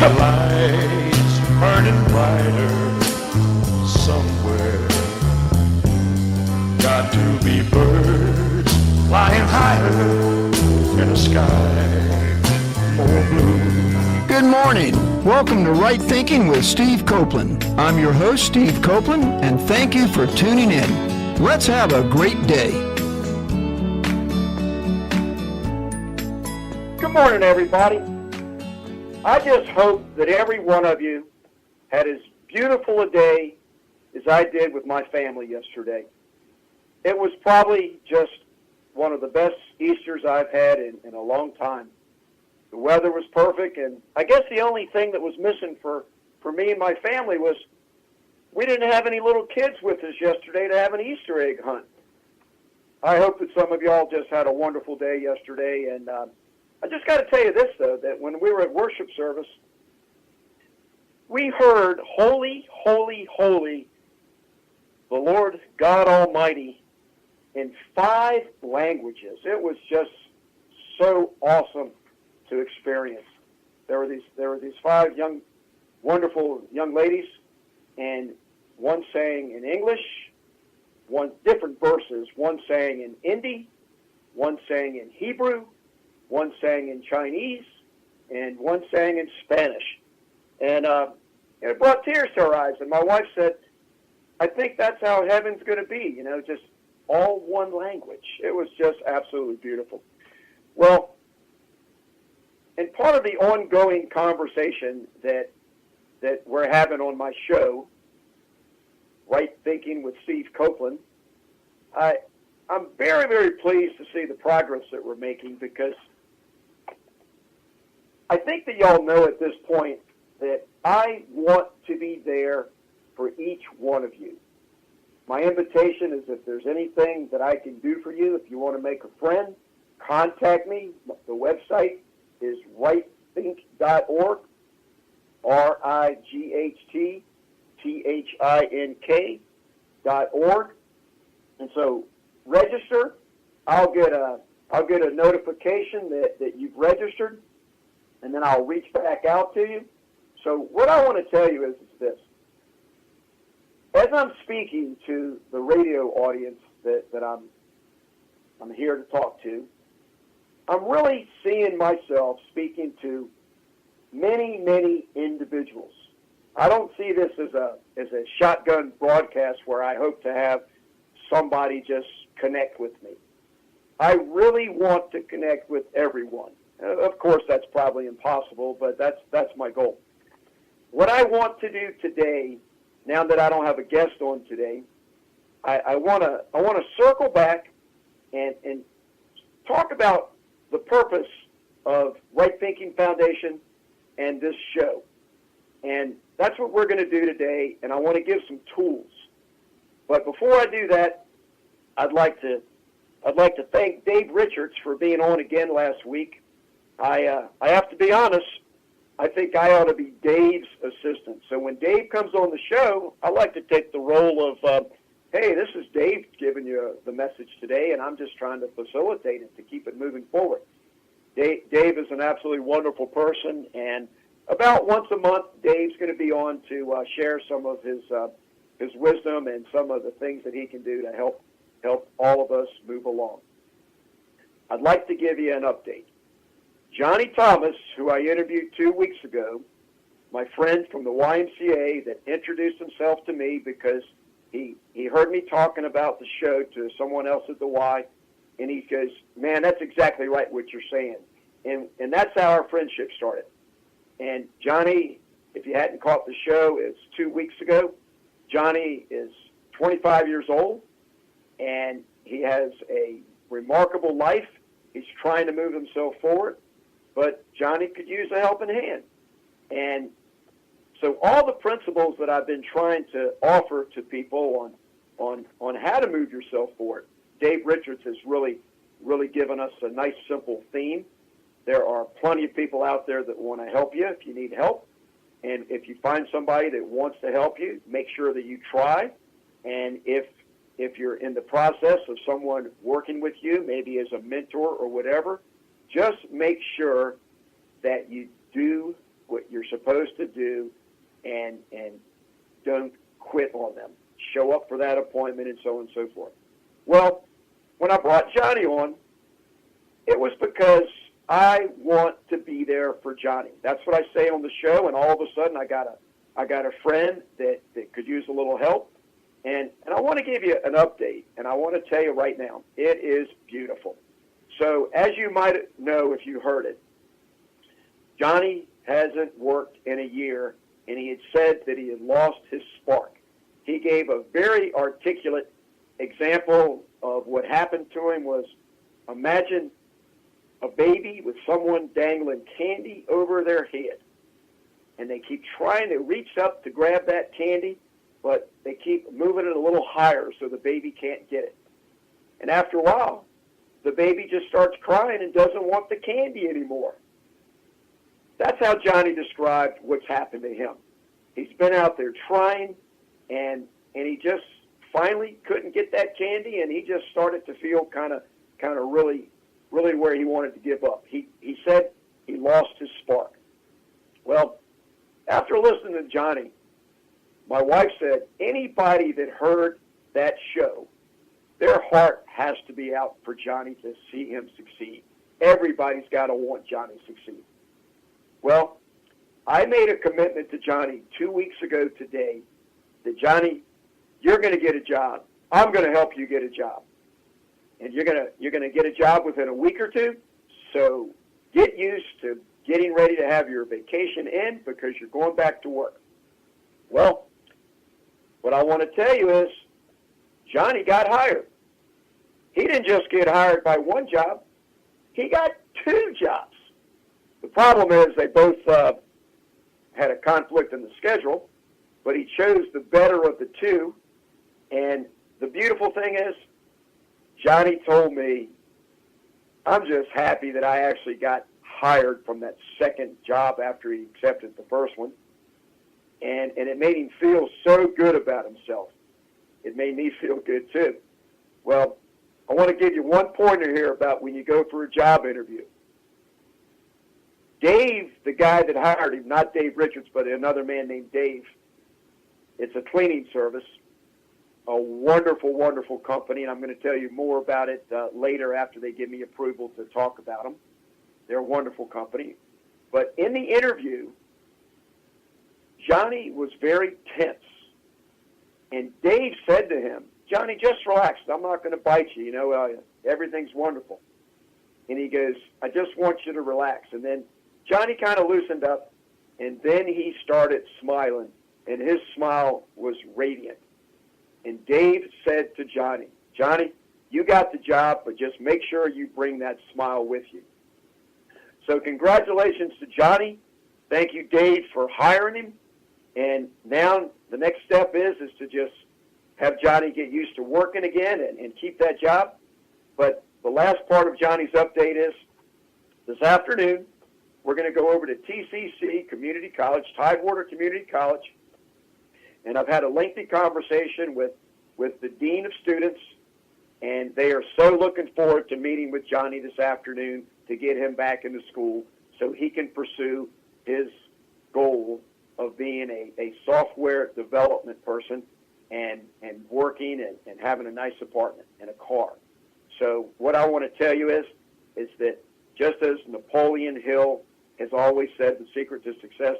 lights burning brighter somewhere. Got to be birds flying higher in a sky more blue. Good morning. Welcome to Right Thinking with Steve Coplon. I'm your host, Steve Coplon, and thank you for tuning in. Let's have a great day. Good morning, everybody. I just hope that every one of you had as beautiful a day as I did with my family yesterday. It was probably just one of the best Easters I've had in a long time. The weather was perfect, and I guess the only thing that was missing for me and my family was we didn't have any little kids with us yesterday to have an Easter egg hunt. I hope that some of y'all just had a wonderful day yesterday, and I just got to tell you this, though, that when we were at worship service, we heard, "Holy, holy, holy, the Lord God Almighty," in 5 languages. It was just so awesome to experience. There were these 5 wonderful young ladies, and one sang in English, one different verses. One sang in Hindi, one sang in Hebrew, one sang in Chinese, and one sang in Spanish. And it brought tears to our eyes. And my wife said, "I think that's how heaven's going to be, just all one language." It was just absolutely beautiful. Well, and part of the ongoing conversation that we're having on my show, Right Thinking with Steve Coplon, I'm very, very pleased to see the progress that we're making, because I think that y'all know at this point that I want to be there for each one of you. My invitation is, if there's anything that I can do for you, if you want to make a friend, contact me. The website is rightthink.org, RIGHTTHINK.org. And so register. I'll get a notification that you've registered, and then I'll reach back out to you. So what I want to tell you is this. As I'm speaking to the radio audience that I'm here to talk to, I'm really seeing myself speaking to many, many individuals. I don't see this as a shotgun broadcast where I hope to have somebody just connect with me. I really want to connect with everyone. Of course, that's probably impossible, but that's my goal. What I want to do today, now that I don't have a guest on today, I want to circle back and talk about the purpose of Right Thinking Foundation and this show. And that's what we're going to do today, and I want to give some tools. But before I do that, I'd like to thank Dave Richards for being on again last week. I have to be honest, I think I ought to be Dave's assistant. So when Dave comes on the show, I like to take the role of, hey, this is Dave giving you the message today, and I'm just trying to facilitate it to keep it moving forward. Dave is an absolutely wonderful person, and about once a month, Dave's going to be on to share some of his wisdom and some of the things that he can do to help all of us move along. I'd like to give you an update. Johnny Thomas, who I interviewed 2 weeks ago, my friend from the YMCA that introduced himself to me because he heard me talking about the show to someone else at the Y, and he goes, "Man, that's exactly right what you're saying." And that's how our friendship started. And Johnny, if you hadn't caught the show, it's 2 weeks ago. Johnny is 25 years old, and he has a remarkable life. He's trying to move himself forward, but Johnny could use a helping hand. And so all the principles that I've been trying to offer to people on how to move yourself forward, Dave Richards has really given us a nice, simple theme. There are plenty of people out there that want to help you if you need help. And if you find somebody that wants to help you, make sure that you try. And if you're in the process of someone working with you, maybe as a mentor or whatever, just make sure that you do what you're supposed to do, and don't quit on them. Show up for that appointment and so on and so forth. Well, when I brought Johnny on, it was because I want to be there for Johnny. That's what I say on the show, and all of a sudden I got a friend that could use a little help, and I want to give you an update, and I want to tell you right now, it is beautiful. So as you might know if you heard it, Johnny hasn't worked in a year, and he had said that he had lost his spark. He gave a very articulate example of what happened to him was, imagine a baby with someone dangling candy over their head. And they keep trying to reach up to grab that candy, but they keep moving it a little higher so the baby can't get it. And after a while, the baby just starts crying and doesn't want the candy anymore. That's how Johnny described what's happened to him. He's been out there trying, and he just finally couldn't get that candy, and he just started to feel kind of really where he wanted to give up. He said he lost his spark. Well, after listening to Johnny, my wife said anybody that heard that show, their heart has to be out for Johnny to see him succeed. Everybody's got to want Johnny to succeed. Well, I made a commitment to Johnny 2 weeks ago today that, Johnny, you're going to get a job. I'm going to help you get a job. And you're going to get a job within a week or two. So get used to getting ready to have your vacation in because you're going back to work. Well, what I want to tell you is Johnny got hired. He didn't just get hired by one job. He got 2 jobs. The problem is they both had a conflict in the schedule, but he chose the better of the 2. And the beautiful thing is, Johnny told me, I'm just happy that I actually got hired from that second job after he accepted the first one. And it made him feel so good about himself. It made me feel good too. Well, I want to give you one pointer here about when you go for a job interview. Dave, the guy that hired him, not Dave Richards, but another man named Dave, it's a cleaning service, a wonderful, wonderful company, and I'm going to tell you more about it later after they give me approval to talk about them. They're a wonderful company. But in the interview, Johnny was very tense. And Dave said to him, Johnny, just relax. I'm not going to bite you. You know, everything's wonderful. And he goes, I just want you to relax. And then Johnny kind of loosened up, and then he started smiling, and his smile was radiant. And Dave said to Johnny, Johnny, you got the job, but just make sure you bring that smile with you. So congratulations to Johnny. Thank you, Dave, for hiring him. And now the next step is to just have Johnny get used to working again and keep that job. But the last part of Johnny's update is this afternoon, we're going to go over to TCC Community College, Tidewater Community College, and I've had a lengthy conversation with the Dean of Students, and they are so looking forward to meeting with Johnny this afternoon to get him back into school so he can pursue his goal of being a software development person and working and having a nice apartment and a car. So what I want to tell you is that just as Napoleon Hill has always said, the secret to success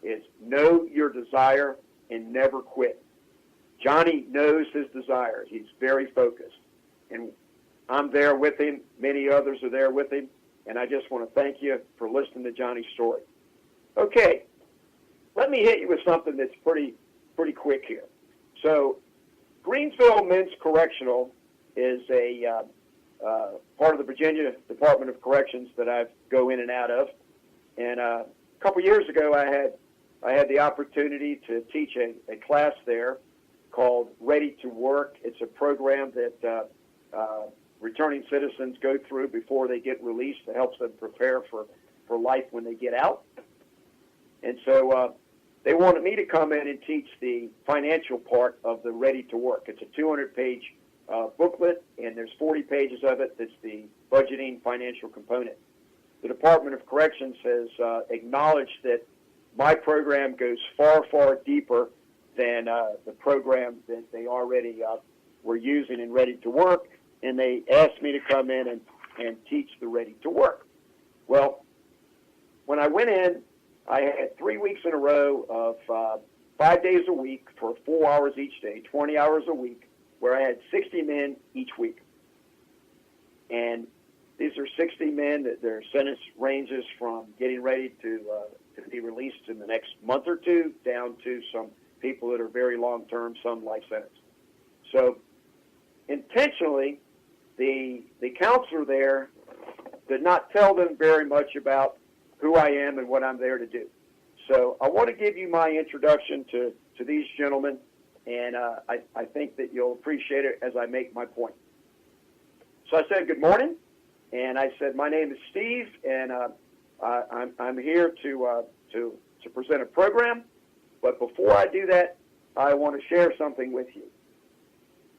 is know your desire and never quit. Johnny knows his desire. He's very focused. And I'm there with him. Many others are there with him. And I just want to thank you for listening to Johnny's story. Okay, let me hit you with something that's pretty quick here. So Greensville Men's Correctional is a part of the Virginia Department of Corrections that I go in and out of. And a couple years ago, I had the opportunity to teach a class there called Ready to Work. It's a program that returning citizens go through before they get released that helps them prepare for life when they get out. And so they wanted me to come in and teach the financial part of the Ready to Work. It's a 200-page booklet, and there's 40 pages of it that's the budgeting financial component. The Department of Corrections has acknowledged that my program goes far, far deeper than the program that they already were using in Ready to Work, and they asked me to come in and teach the Ready to Work. Well, when I went in, I had 3 weeks in a row of 5 days a week for 4 hours each day, 20 hours a week, where I had 60 men each week. And these are 60 men that their sentence ranges from getting ready to be released in the next month or two down to some people that are very long-term, some life sentence. So intentionally, the counselor there did not tell them very much about who I am and what I'm there to do. So I want to give you my introduction to these gentlemen, and I think that you'll appreciate it as I make my point. So I said, good morning, and I said, my name is Steve, and I'm here to present a program. But before I do that, I want to share something with you.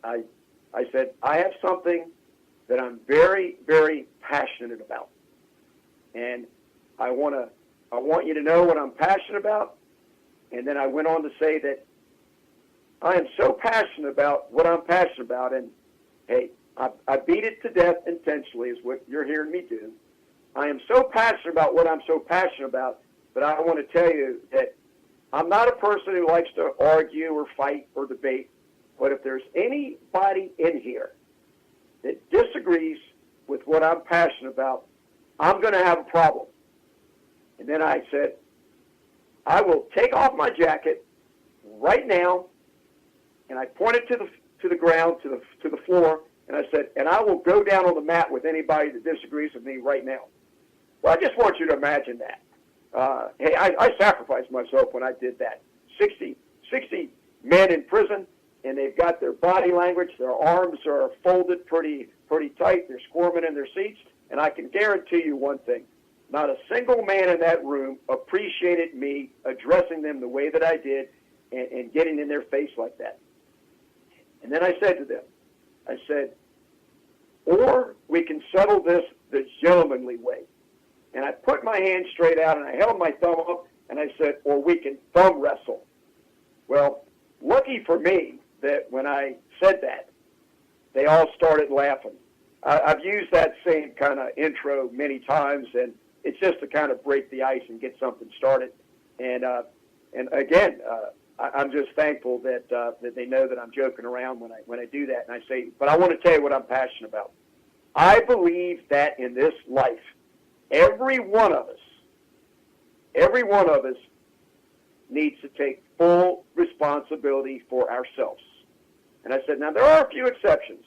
I said, I have something that I'm very, very passionate about. And I want you to know what I'm passionate about. And then I went on to say that I am so passionate about what I'm passionate about. And, hey, I beat it to death intentionally is what you're hearing me do. I am so passionate about what I'm so passionate about, but I want to tell you that I'm not a person who likes to argue or fight or debate. But if there's anybody in here that disagrees with what I'm passionate about, I'm going to have a problem. And then I said, I will take off my jacket right now, and I pointed to the ground, to the floor, and I said, and I will go down on the mat with anybody that disagrees with me right now. Well, I just want you to imagine that. Hey, I sacrificed myself when I did that. 60 men in prison, and they've got their body language. Their arms are folded pretty tight. They're squirming in their seats. And I can guarantee you one thing. Not a single man in that room appreciated me addressing them the way that I did and getting in their face like that. And then I said to them, I said, or we can settle this the gentlemanly way. And I put my hand straight out, and I held my thumb up, and I said, or we can thumb wrestle. Well, lucky for me that when I said that, they all started laughing. I've used that same kind of intro many times, and it's just to kind of break the ice and get something started. And again, I'm just thankful that they know that I'm joking around when I do that. And I say, but I want to tell you what I'm passionate about. I believe that in this life, every one of us needs to take full responsibility for ourselves. And I said, now there are a few exceptions.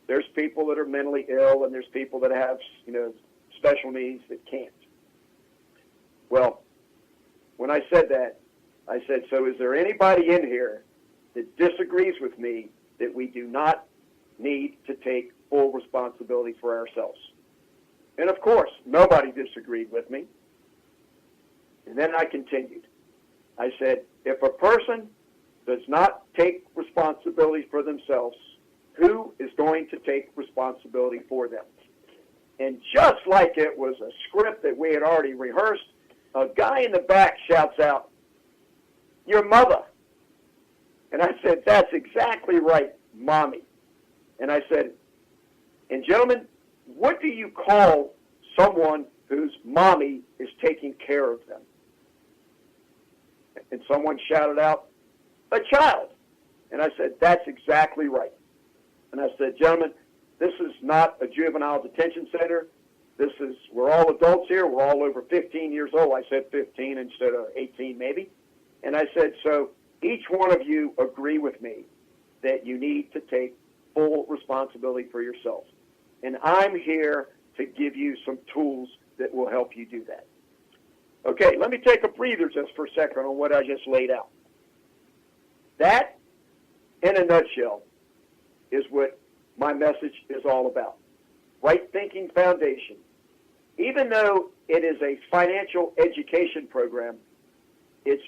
There's people that are mentally ill, and there's people that have, special needs that can't. Well, when I said that, I said, so is there anybody in here that disagrees with me that we do not need to take full responsibility for ourselves? And of course, nobody disagreed with me. And then I continued. I said, if a person does not take responsibility for themselves, who is going to take responsibility for them? And just like it was a script that we had already rehearsed, a guy in the back shouts out, your mother. And I said, that's exactly right, Mommy. And I said, and gentlemen, what do you call someone whose mommy is taking care of them? And someone shouted out, a child. And I said, that's exactly right. And I said, gentlemen, this is not a juvenile detention center. We're all adults here. We're all over 15 years old. I said 15 instead of 18 maybe. And I said, so each one of you agree with me that you need to take full responsibility for yourself. And I'm here to give you some tools that will help you do that. Okay, let me take a breather just for a second on what I just laid out. That, in a nutshell, is what my message is all about. Right Thinking Foundation. Even though it is a financial education program, it's